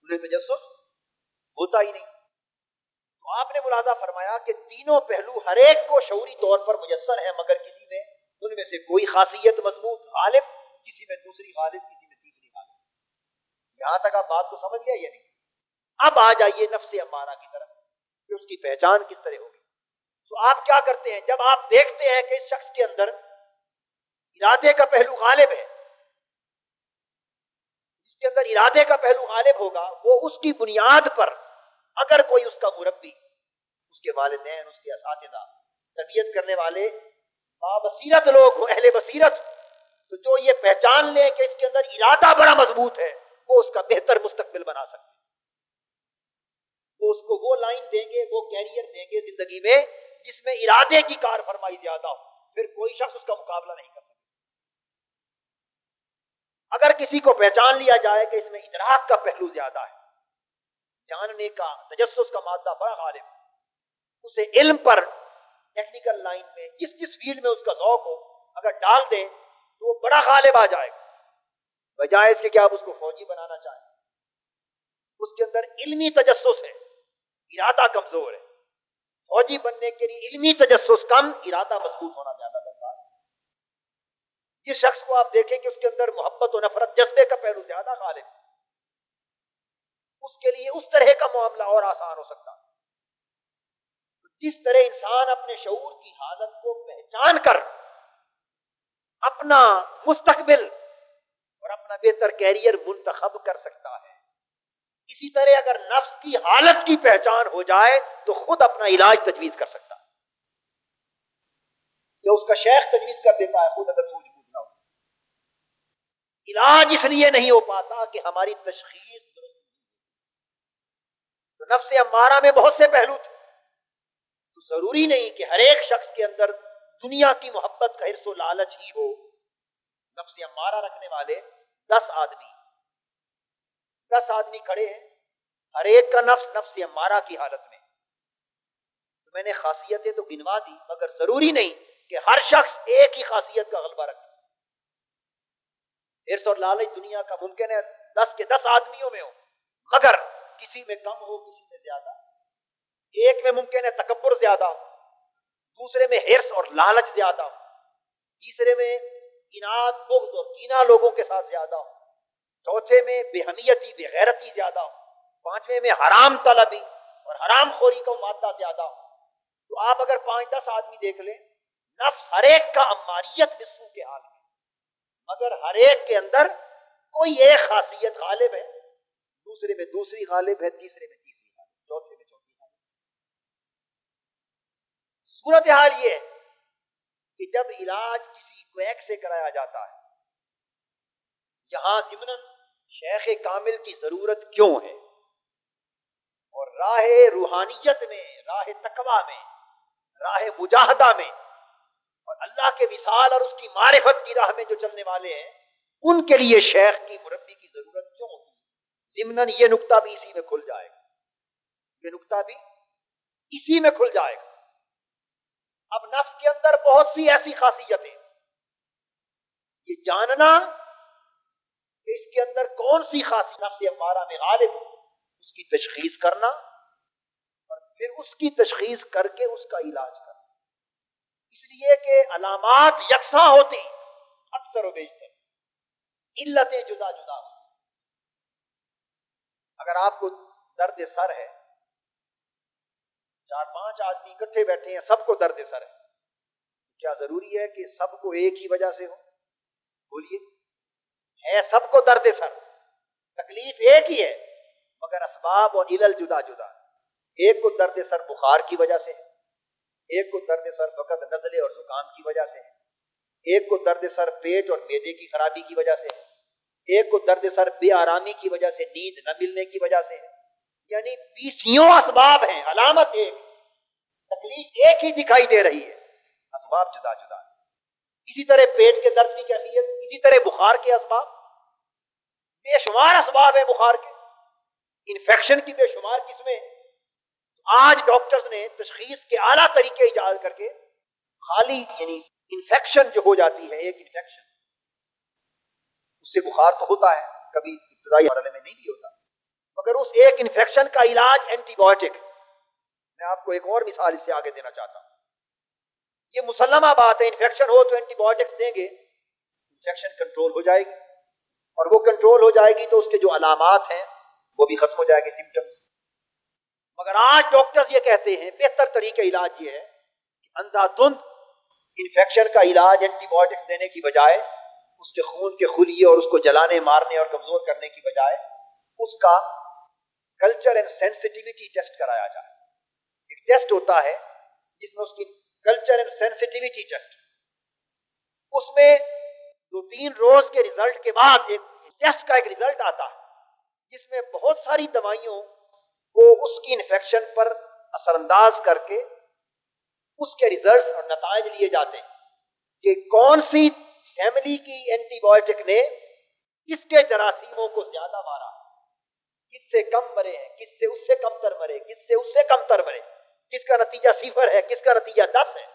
انہیں تجسس ہوتا ہی نہیں۔ تو آپ نے ملاحظہ فرمایا کہ تینوں پہلو ہر ایک کو شعوری طور پر میسر ہیں، مگر کسی میں ان میں سے کوئی خاصیت مضبوط غالب، کسی میں دوسری غالب، کسی میں تیسری غالب۔ یہاں تک آپ بات کو سمجھ گیا یا نہیں؟ اب آ جائیے نفس امارہ کی طرف کہ اس کی پہچان کس طرح ہوگی۔ تو آپ کیا کرتے ہیں جب آپ دیکھتے ہیں کہ اس شخص کے اندر ارادے کا پہلو غالب ہے، جس کے اندر ارادے کا پہلو غالب ہوگا، وہ اس کی بنیاد پر اگر کوئی اس کا مربی، اس کے والدین، اس کے اساتذہ، تربیت کرنے والے بابصیرت لوگ ہوں، اہل بصیرت، تو جو یہ پہچان لے کہ اس کے اندر ارادہ بڑا مضبوط ہے، وہ اس کا بہتر مستقبل بنا سکتے ہیں۔ وہ اس کو وہ لائن دیں گے، وہ کیریئر دیں گے زندگی میں جس میں ارادے کی کار فرمائی زیادہ ہو، پھر کوئی شخص اس کا مقابلہ نہیں کر سکتا۔ اگر کسی کو پہچان لیا جائے کہ اس میں ادراک کا پہلو زیادہ ہے، جاننے کا، تجسس کا مادہ بڑا غالب ہے، اسے علم پر ٹیکنیکل لائن میں جس جس فیلڈ میں اس کا ذوق ہو اگر ڈال دیں تو وہ بڑا غالب آ جائے گا، بجائے اس کے کہ آپ اس کو فوجی بنانا چاہیں۔ اس کے اندر علمی تجسس ہے، ارادہ کمزور ہے۔ فوجی بننے کے لیے علمی تجسس کم، ارادہ مضبوط ہونا زیادہ درکار ہے۔ جس شخص کو آپ دیکھیں کہ اس کے اندر محبت و نفرت، جذبے کا پہلو زیادہ غالب ہے، اس کے لیے اس طرح کا معاملہ اور آسان ہو سکتا ہے۔ جس طرح انسان اپنے شعور کی حالت کو پہچان کر اپنا مستقبل اور اپنا بہتر کیریئر منتخب کر سکتا ہے، اسی طرح اگر نفس کی حالت کی پہچان ہو جائے تو خود اپنا علاج تجویز کر سکتا ہے، یا اس کا شیخ تجویز کر دیتا ہے خود اگر سوچ بوجھ نہ ہو۔ علاج اس لیے نہیں ہو پاتا کہ ہماری تشخیص درست نہیں، تو نفس امارہ میں بہت سے پہلو تھے، تو ضروری نہیں کہ ہر ایک شخص کے اندر دنیا کی محبت کا حرص و لالچ ہی ہو۔ نفس امارہ رکھنے والے 10 آدمی کھڑے ہیں، ہر ایک کا نفس نفس امارہ کی حالت میں، تو میں نے خاصیتیں تو گنوا دی، مگر ضروری نہیں کہ ہر شخص ایک ہی خاصیت کا غلبہ رکھے۔ حرص اور لالچ دنیا کا ممکن ہے 10 کے 10 آدمیوں میں ہو، مگر کسی میں کم ہو، کسی میں زیادہ۔ ایک میں ممکن ہے تکبر زیادہ ہو، دوسرے میں حرص اور لالچ زیادہ ہو، تیسرے میں اناد، بغض اور کینہ لوگوں کے ساتھ زیادہ ہو، چوتھے میں بے حمیتی، بے غیرتی زیادہ ہو، پانچویں میں حرام طلبی اور حرام خوری کا مادہ زیادہ ہو۔ تو آپ اگر 5-10 آدمی دیکھ لیں، نفس ہر ایک کا اماریت نصفوں کے حال میں، مگر ہر ایک کے اندر کوئی ایک خاصیت غالب ہے، دوسرے میں دوسری غالب ہے، تیسرے میں تیسری غالب، چوتھے میں چوتھی غالب۔ صورتحال یہ ہے کہ جب علاج کسی کویک سے کرایا جاتا ہے، یہاں ضمناً شیخ کامل کی ضرورت کیوں ہے، اور راہ روحانیت میں، راہ تقویٰ میں، راہ مجاہدہ میں، اور اللہ کے وصال اور اس کی معرفت کی راہ میں جو چلنے والے ہیں، ان کے لیے شیخ کی، مربی کی ضرورت کیوں ہوتی ہے؟ ضمناً یہ نقطہ بھی اسی میں کھل جائے گا، یہ نقطہ بھی اسی میں کھل جائے گا۔ اب نفس کے اندر بہت سی ایسی خاصیتیں، یہ جاننا کہ اس کے اندر کون سی خاصیت نفس امارہ میں غالب ہے، اس کی تشخیص کرنا، اور پھر اس کی تشخیص کر کے اس کا علاج کرنا، اس لیے کہ علامات یکساں ہوتی، اکثر و بیشتر علتیں جدا جدا ہوتی۔ اگر آپ کو درد سر ہے، 4-5 آدمی اکٹھے بیٹھے ہیں، سب کو درد سر ہے، کیا ضروری ہے کہ سب کو ایک ہی وجہ سے ہو؟ بولیے، ہے سب کو درد سر، تکلیف ایک ہی ہے، مگر اسباب اور علل جدا جدا۔ ایک کو درد سر بخار کی وجہ سے ہے، ایک کو درد سر فقط نزلے اور زکام کی وجہ سے ہے، ایک کو درد سر پیٹ اور معدے کی خرابی کی وجہ سے ہے، ایک کو درد سر بے آرامی کی وجہ سے، نیند نہ ملنے کی وجہ سے ہے، یعنی 20 اسباب ہیں، علامت ایک، تکلیف ایک ہی دکھائی دے رہی ہے، اسباب جدا جدا ہیں۔ اسی طرح پیٹ کے درد کی کیفیت، اسی طرح بخار کے اسباب، بے شمار اسباب ہیں بخار کے، انفیکشن کی بے شمار قسمیں۔ آج ڈاکٹرز نے تشخیص کے اعلیٰ طریقے ایجاد کر کے خالی یعنی انفیکشن جو ہو جاتی ہے، ایک انفیکشن، اس سے بخار تو ہوتا ہے، کبھی ابتدائی مرحلے میں نہیں بھی ہوتا، مگر اس ایک انفیکشن کا علاج اینٹی بایوٹک۔ میں آپ کو ایک اور مثال اس سے آگے دینا چاہتا ہوں، یہ مسلمہ بات ہے، انفیکشن ہو تو اینٹی بایوٹکس دیں گے، انفیکشن کنٹرول ہو جائے گی، اور وہ کنٹرول ہو جائے گی تو اس کے جو علامات ہیں وہ بھی ختم ہو جائے گی، سمپٹمز۔ مگر آج ڈاکٹرز یہ کہتے ہیں بہتر طریقہ علاج یہ ہے کہ اندھا دھند انفیکشن کا علاج اینٹی بایوٹکس دینے کی بجائے اس کے خون کے خلیے اور اس کو جلانے مارنے اور کمزور کرنے کی بجائے اس کا کلچر اینڈ سینسٹیوٹی ٹیسٹ کرایا جائے. ایک ٹیسٹ ہوتا ہے جس میں اس کی کلچر اینڈ سینسٹیوٹی ٹیسٹ، اس میں 2-3 روز کے رزلٹ کے بعد ایک ٹیسٹ کا ایک رزلٹ آتا ہے جس میں بہت ساری دوائیوں کو اس کی انفیکشن پر اثر انداز کر کے اس کے رزلٹ اور نتائج لیے جاتے ہیں کہ کون سی فیملی کی اینٹی بایوٹک نے کس کے جراثیموں کو زیادہ مارا، کس سے کم مرے ہیں، کس سے اس سے کم تر مرے، کس سے اس سے کم تر مرے، کس کا نتیجہ 0 ہے، کس کا نتیجہ 10 ہے.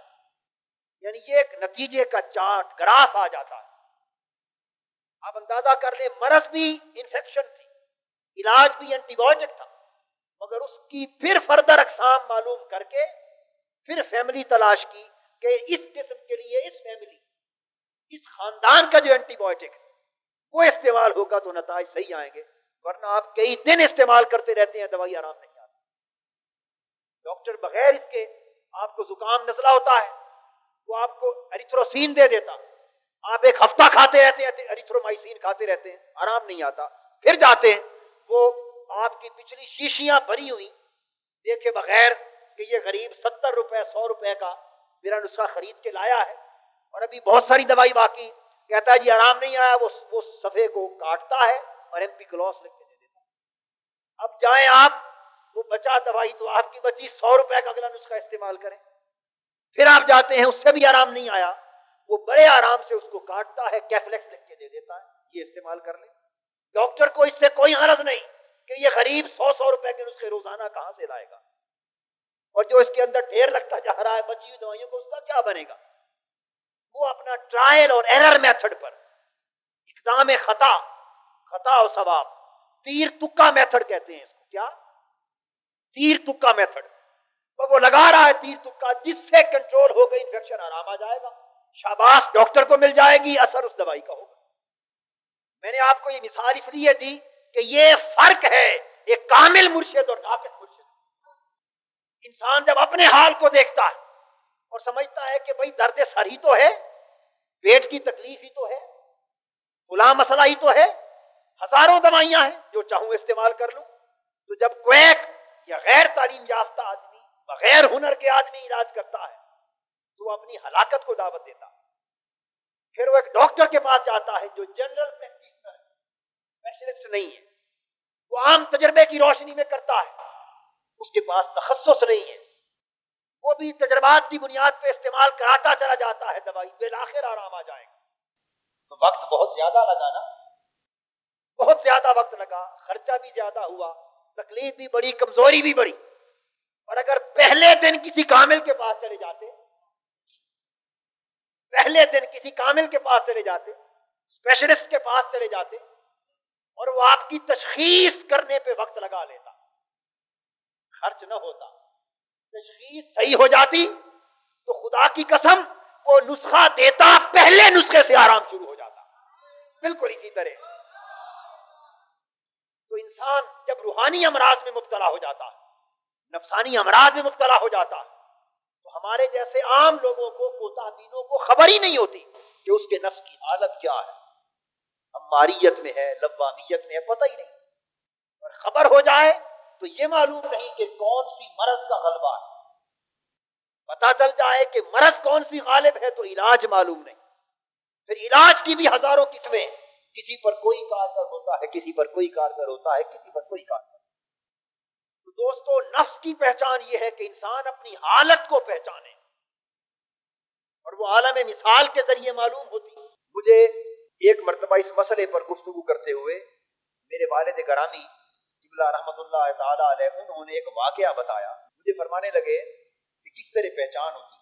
یعنی یہ ایک نتیجے کا چارٹ گراف آ جاتا ہے. آپ اندازہ کر لیں، مرض بھی انفیکشن تھی، علاج بھی اینٹی بایوٹک تھا، مگر اس کی پھر فردر اقسام معلوم کر کے پھر فیملی تلاش کی کہ اس قسم کے لیے اس فیملی، اس خاندان کا جو اینٹی بایوٹک ہے وہ استعمال ہوگا تو نتائج صحیح آئیں گے، ورنہ آپ کئی دن استعمال کرتے رہتے ہیں دوائی آرام نہیں آتی. ڈاکٹر بغیر اس کے، آپ کو زکام نزلہ ہوتا ہے وہ آپ کو ایریتھروسین دے دیتا، آپ ایک ہفتہ کھاتے رہتے ہیں ایریتھرومائسین کھاتے رہتے ہیں، آرام نہیں آتا. پھر جاتے ہیں وہ آپ کی پچھلی شیشیاں بھری ہوئی دیکھے بغیر کہ یہ غریب 70 روپے 100 روپے کا میرا نسخہ خرید کے لایا ہے اور ابھی بہت ساری دوائی باقی، کہتا ہے جی آرام نہیں آیا، وہ صفحے کو کاٹتا ہے اور ایم پی کلوس لکھ کے دے دیتا. اب جائیں آپ، وہ بچا دوائی تو آپ کی بچی 100 روپے کا اگلا نسخہ استعمال کریں. پھر آپ جاتے ہیں، اس سے بھی آرام نہیں آیا، وہ بڑے آرام سے اس کو کاٹتا ہے، کیفلیکس لکھ کے دے دیتا ہے، یہ استعمال کر لیں. ڈاکٹر کو اس سے کوئی غرض نہیں کہ یہ غریب 100 روپے کے نسخے روزانہ کہاں سے لائے گا، اور جو اس کے اندر ڈھیر لگتا جا رہا ہے بچی ہوئی دوائیوں کو، اس کا کیا بنے گا. وہ اپنا ٹرائل اور ایرر میتھڈ پر، اقدام خطا و ثواب، تیر تکا میتھڈ کہتے ہیں اس کو. کیا؟ تیر تکا میتھڈ. وہ لگا رہا ہے تیر تکا، جس سے کنٹرول ہو گئی انفیکشن آرام آ جائے گا، شاباش ڈاکٹر کو مل جائے گی، اثر اس دوائی کا ہوگا. میں نے آپ کو یہ مثال اس لیے دی کہ یہ فرق ہے ایک کامل مرشد اور ناقص مرشد. انسان جب اپنے حال کو دیکھتا ہے اور سمجھتا ہے کہ بھئی درد سر ہی تو ہے، پیٹ کی تکلیف ہی تو ہے، فلاں مسئلہ ہی تو ہے، ہزاروں دوائیاں ہیں جو چاہوں استعمال کر لوں، تو جب کویک یا غیر تعلیم یافتہ آدمی، بغیر ہنر کے آدمی علاج کرتا ہے تو وہ اپنی ہلاکت کو دعوت دیتا ہے. پھر وہ ایک ڈاکٹر کے پاس جاتا ہے جو جنرل پریکٹیشنر ہے، اسپیشلسٹ نہیں ہے، وہ عام تجربے کی روشنی میں کرتا ہے، اس کے پاس تخصص نہیں ہے، وہ بھی تجربات کی بنیاد پہ استعمال کراتا چلا جاتا ہے دوائی، بالآخر آرام آ جائے گا. تو وقت بہت زیادہ لگا نا، بہت زیادہ وقت لگا، خرچہ بھی زیادہ ہوا، تکلیف بھی بڑی، کمزوری بھی بڑی. اور اگر پہلے دن کسی کامل کے پاس چلے جاتے، پہلے دن کسی کامل کے پاس چلے جاتے، اسپیشلسٹ کے پاس چلے جاتے، اور وہ آپ کی تشخیص کرنے پہ وقت لگا لیتا، خرچ نہ ہوتا، تشخیص صحیح ہو جاتی تو خدا کی قسم وہ نسخہ دیتا، پہلے نسخے سے آرام شروع ہو جاتا. بالکل اسی طرح تو انسان جب روحانی امراض میں مبتلا ہو جاتا ہے، نفسانی امراض میں مبتلا ہو جاتا ہے، تو ہمارے جیسے عام لوگوں کو، کوتاہ بینوں کو خبر ہی نہیں ہوتی کہ اس کے نفس کی حالت کیا ہے، اماریت میں ہے، لوامیت میں ہے، پتہ ہی نہیں. اور خبر ہو جائے تو یہ معلوم نہیں کہ کون سی مرض کا غلبہ ہے. پتہ چل جائے کہ مرض کون سی غالب ہے تو علاج معلوم نہیں. پھر علاج کی بھی ہزاروں قسمیں، کسی پر کوئی کارگر ہوتا ہے، کسی پر کوئی کارگر ہوتا ہے، کسی پر کوئی کارگر. تو دوستو، نفس کی پہچان یہ ہے کہ انسان اپنی حالت کو پہچانے، اور وہ عالم مثال کے ذریعے معلوم ہوتی. مجھے ایک مرتبہ اس مسئلے پر گفتگو کرتے ہوئے میرے والد گرامی قبلہ رحمت اللہ تعالی علیہ، انہوں نے ایک واقعہ بتایا. مجھے فرمانے لگے کہ کس طرح پہچان ہوتی.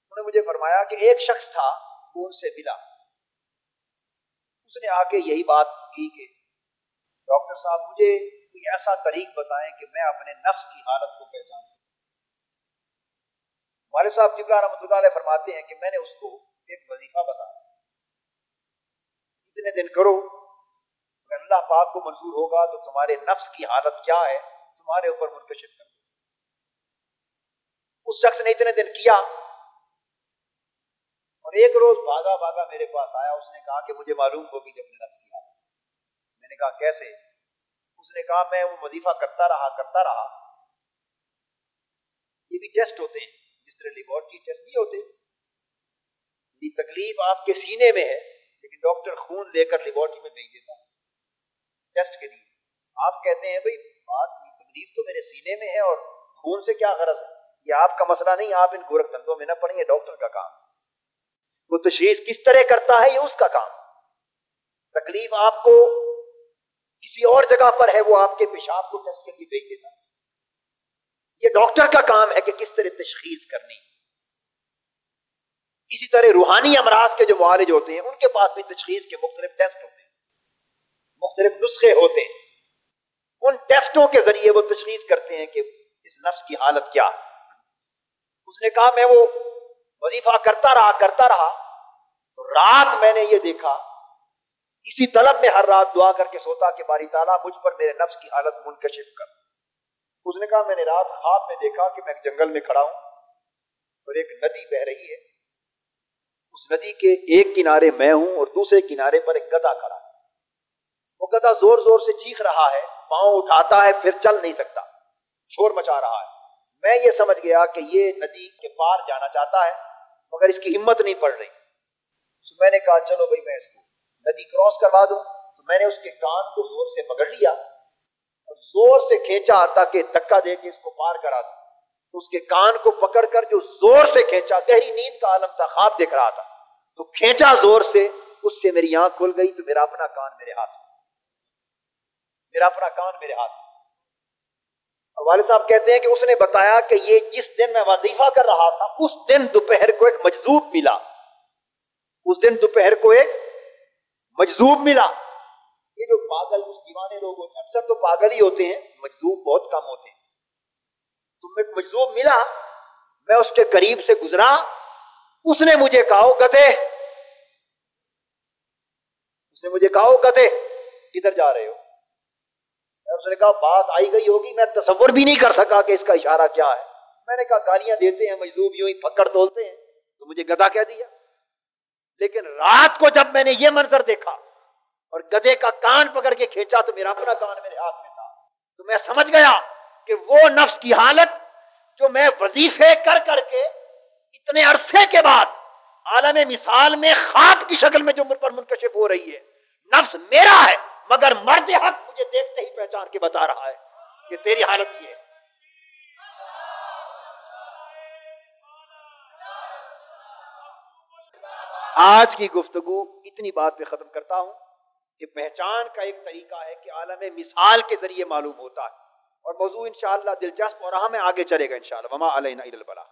انہوں نے مجھے فرمایا کہ ایک شخص تھا، وہ ان سے ملا، اس نے آ کے یہی بات کی کہ ڈاکٹر صاحب مجھے کوئی ایسا طریق بتائیں کہ میں اپنے نفس کی حالت کو پہچانوں. والد صاحب قبلہ رحمۃ اللہ علیہ فرماتے ہیں کہ میں نے اس کو ایک وظیفہ بتایا، اتنے دن کرو، اگر اللہ پاک کو منظور ہوگا تو تمہارے نفس کی حالت کیا ہے تمہارے اوپر منکشف کر. اس شخص نے اتنے دن کیا، اور ایک روز بھاگا بھاگا میرے پاس آیا، اس نے کہا کہ مجھے معلوم ہوگی کہ اپنے نفس کی حالت۔ میں نے کہا کیسے؟ اس نے کہا میں وہ وظیفہ کرتا رہا، یہ بھی ٹیسٹ ہوتے ہیں جس طرح لیبارٹری ٹیسٹ نہیں ہوتے، یہ تکلیف آپ کے سینے میں ہے لیکن ڈاکٹر خون لے کر لیبارٹری میں بھیج دیتا ہے ٹیسٹ کے لیے۔ آپ کہتے ہیں بھئی بات تکلیف تو میرے سینے میں ہے اور خون سے کیا غرض ہے؟ یہ آپ کا مسئلہ نہیں، آپ ان گورکھ دھندوں میں نہ پڑیں، یہ ڈاکٹر کا کام ہے۔ وہ تشخیص کس طرح کرتا ہے یہ اس کا کام۔ تکلیف آپ کو کسی اور جگہ پر ہے، وہ آپ کے پیشاب کو ٹیسٹ کے لیے بھیج دیتا ہے۔ یہ ڈاکٹر کا کام ہے کہ کس طرح تشخیص کرنی۔ اسی طرح روحانی امراض کے جو معالج ہوتے ہیں ان کے پاس بھی تشخیص کے مختلف ٹیسٹ ہوتے ہیں، مختلف نسخے ہوتے ہیں، ان ٹیسٹوں کے ذریعے وہ تشخیص کرتے ہیں کہ اس نفس کی حالت کیا۔ اس نے کہا میں وہ وظیفہ کرتا رہا تو رات میں نے یہ دیکھا، اسی طلب میں ہر رات دعا کر کے سوتا کہ باری تعالیٰ مجھ پر میرے نفس کی حالت منکشف کر۔ اس نے کہا میں نے رات خواب میں دیکھا کہ میں ایک جنگل میں کھڑا ہوں اور ایک ندی بہ رہی ہے، اس ندی کے ایک کنارے میں ہوں اور دوسرے کنارے پر ایک گدھا کھڑا ہے۔ وہ گدھا زور زور سے چیخ رہا ہے، پاؤں اٹھاتا ہے پھر چل نہیں سکتا، شور مچا رہا ہے۔ میں یہ سمجھ گیا کہ یہ ندی کے پار جانا چاہتا ہے مگر اس کی ہمت نہیں پڑ رہی۔ تو میں نے کہا چلو بھائی میں اس کو ندی کراس کروا دوں۔ تو میں نے اس کے کان کو زور سے پکڑ لیا اور زور سے کھینچا تاکہ دھکا دے کے اس کو پار کرا دوں۔ تو اس کے کان کو پکڑ کر جو زور سے کھینچا، گہری نیند کا عالم تھا، خواب دیکھ رہا تھا، تو کھینچا زور سے، اس سے میری آنکھ کھل گئی تو میرا اپنا کان میرے ہاتھ میں، اور والد صاحب کہتے ہیں کہ اس نے بتایا کہ یہ جس دن میں وظیفہ کر رہا تھا اس دن دوپہر کو ایک مجذوب ملا، اس دن دوپہر کو ایک مجذوب ملا۔ یہ جو پاگل کچھ دیوانے لوگ ہوتے ہیں اکثر تو پاگل ہی ہوتے ہیں، مجذوب بہت کم ہوتے ہیں۔ تم ایک مجذوب ملا، میں اس کے قریب سے گزرا، اس نے مجھے کہا گدھے کدھر جا رہے ہو؟ اس نے کہا بات آئی گئی ہوگی، میں تصور بھی نہیں کر سکا کہ اس کا اشارہ کیا ہے۔ میں نے کہا گالیاں دیتے ہیں مجذوب، یوں ہی پھکڑ تولتے ہیں، تو مجھے گدھا کہہ دیا۔ لیکن رات کو جب میں نے یہ منظر دیکھا اور گدھے کا کان پکڑ کے کھینچا تو میرا اپنا کان میرے ہاتھ میں تھا، تو میں سمجھ گیا کہ وہ نفس کی حالت جو میں وظیفے کر کر کے اتنے عرصے کے بعد عالم مثال میں خواب کی شکل میں جو مجھ پر منکشف ہو رہی ہے، نفس میرا ہے مگر مرد حق مجھے دیکھتے ہی پہچان کے بتا رہا ہے کہ تیری حالت یہ ہے۔ آج کی گفتگو اتنی بات پہ ختم کرتا ہوں کہ پہچان کا ایک طریقہ ہے کہ عالم مثال کے ذریعے معلوم ہوتا ہے، اور موضوع انشاءاللہ دلچسپ اور اہم ہے، آگے چلے گا انشاءاللہ۔ وما علینا الا البلاغ۔